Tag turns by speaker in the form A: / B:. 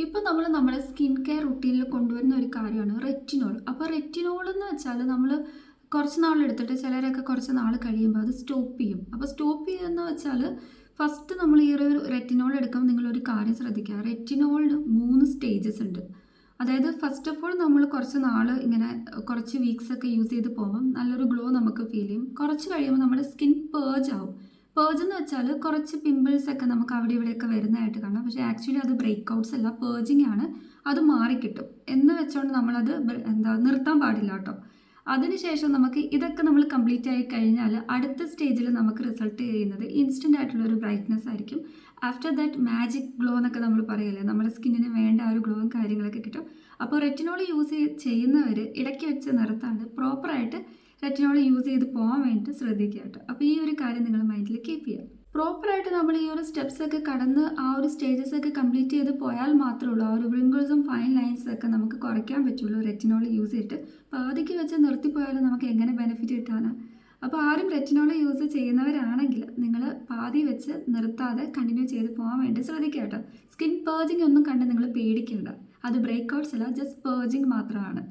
A: ഇപ്പോൾ നമ്മൾ നമ്മുടെ സ്കിൻ കെയർ റുട്ടീനിൽ കൊണ്ടുവരുന്ന ഒരു കാര്യമാണ് റെറ്റിനോൾ. അപ്പോൾ റെറ്റിനോൾ എന്ന് വെച്ചാൽ നമ്മൾ കുറച്ച് നാളെടുത്തിട്ട് ചിലരൊക്കെ കുറച്ച് നാൾ കഴിയുമ്പോൾ അത് സ്റ്റോപ്പ് ചെയ്യും. അപ്പോൾ സ്റ്റോപ്പ് ചെയ്യുമെന്ന് വെച്ചാൽ ഫസ്റ്റ് നമ്മൾ ഈ ഒരു റെറ്റിനോൾ എടുക്കുമ്പോൾ നിങ്ങളൊരു കാര്യം ശ്രദ്ധിക്കുക. റെറ്റിനോളിന് 3 സ്റ്റേജസ് ഉണ്ട്. അതായത് ഫസ്റ്റ് ഓഫ് ഓൾ നമ്മൾ കുറച്ച് നാൾ ഇങ്ങനെ കുറച്ച് വീക്സ് ഒക്കെ യൂസ് ചെയ്ത് പോകുമ്പം നല്ലൊരു ഗ്ലോ നമുക്ക് ഫീൽ ചെയ്യും. കുറച്ച് കഴിയുമ്പോൾ നമ്മുടെ സ്കിൻ പേർജ് ആവും. പേർജ് എന്ന് വെച്ചാൽ കുറച്ച് പിമ്പിൾസ് ഒക്കെ നമുക്ക് അവിടെ ഇവിടെയൊക്കെ വരുന്നതായിട്ട് കാണാം. പക്ഷേ ആക്ച്വലി അത് ബ്രേക്ക് ഔട്ട്സ് അല്ല, പേർജിങ് ആണ്. അത് മാറിക്കിട്ടും എന്ന് വെച്ചുകൊണ്ട് നമ്മളത് നിർത്താൻ പാടില്ല കേട്ടോ. അതിനുശേഷം നമുക്ക് ഇതൊക്കെ നമ്മൾ കംപ്ലീറ്റ് ആയി കഴിഞ്ഞാൽ അടുത്ത സ്റ്റേജിൽ നമുക്ക് റിസൾട്ട് ചെയ്യുന്നത് ഇൻസ്റ്റൻ്റ് ആയിട്ടുള്ള ഒരു ബ്രൈറ്റ്നസ് ആയിരിക്കും. ആഫ്റ്റർ ദാറ്റ് മാജിക് ഗ്ലോ എന്നൊക്കെ നമ്മൾ പറയല്ലേ, നമ്മുടെ സ്കിന്നിന് വേണ്ട ആ ഒരു ഗ്ലോയും കാര്യങ്ങളൊക്കെ കിട്ടും. അപ്പോൾ റെറ്റിനോൾ യൂസ് ചെയ്യുന്നവർ ഇടയ്ക്ക് വെച്ച് നിർത്താണ്ട് പ്രോപ്പറായിട്ട് റെറ്റിനോൾ യൂസ് ചെയ്ത് പോകാൻ വേണ്ടിയിട്ട് ശ്രദ്ധിക്കുക കേട്ടോ. അപ്പോൾ ഈ ഒരു കാര്യം നിങ്ങൾ മൈൻഡിൽ കീപ്പ് ചെയ്യുക. പ്രോപ്പറായിട്ട് നമ്മൾ ഈ ഒരു സ്റ്റെപ്സ് ഒക്കെ കടന്ന് ആ ഒരു സ്റ്റേജസ് ഒക്കെ കംപ്ലീറ്റ് ചെയ്ത് പോയാൽ മാത്രമേ ഉള്ളൂ ആ ഒരു റിങ്കിൾസും ഫൈൻ ലൈൻസും ഒക്കെ നമുക്ക് കുറയ്ക്കാൻ പറ്റുള്ളൂ റെറ്റിനോൾ യൂസ് ചെയ്തിട്ട്. പാതിക്ക് വെച്ച് നിർത്തിപ്പോയാലും നമുക്ക് എങ്ങനെ ബെനിഫിറ്റ് കിട്ടാനാണ്? അപ്പോൾ ആരും റെറ്റിനോൾ യൂസ് ചെയ്യുന്നവരാണെങ്കിൽ നിങ്ങൾ പാതി വെച്ച് നിർത്താതെ കണ്ടിന്യൂ ചെയ്ത് പോകാൻ വേണ്ടി ശ്രദ്ധിക്കുക കേട്ടോ. സ്കിൻ പേർജിങ് ഒന്നും കണ്ട് നിങ്ങൾ പേടിക്കേണ്ട. അത് ബ്രേക്ക് ഔട്ട്സ് അല്ല, ജസ്റ്റ് പേർജിങ് മാത്രമാണ്.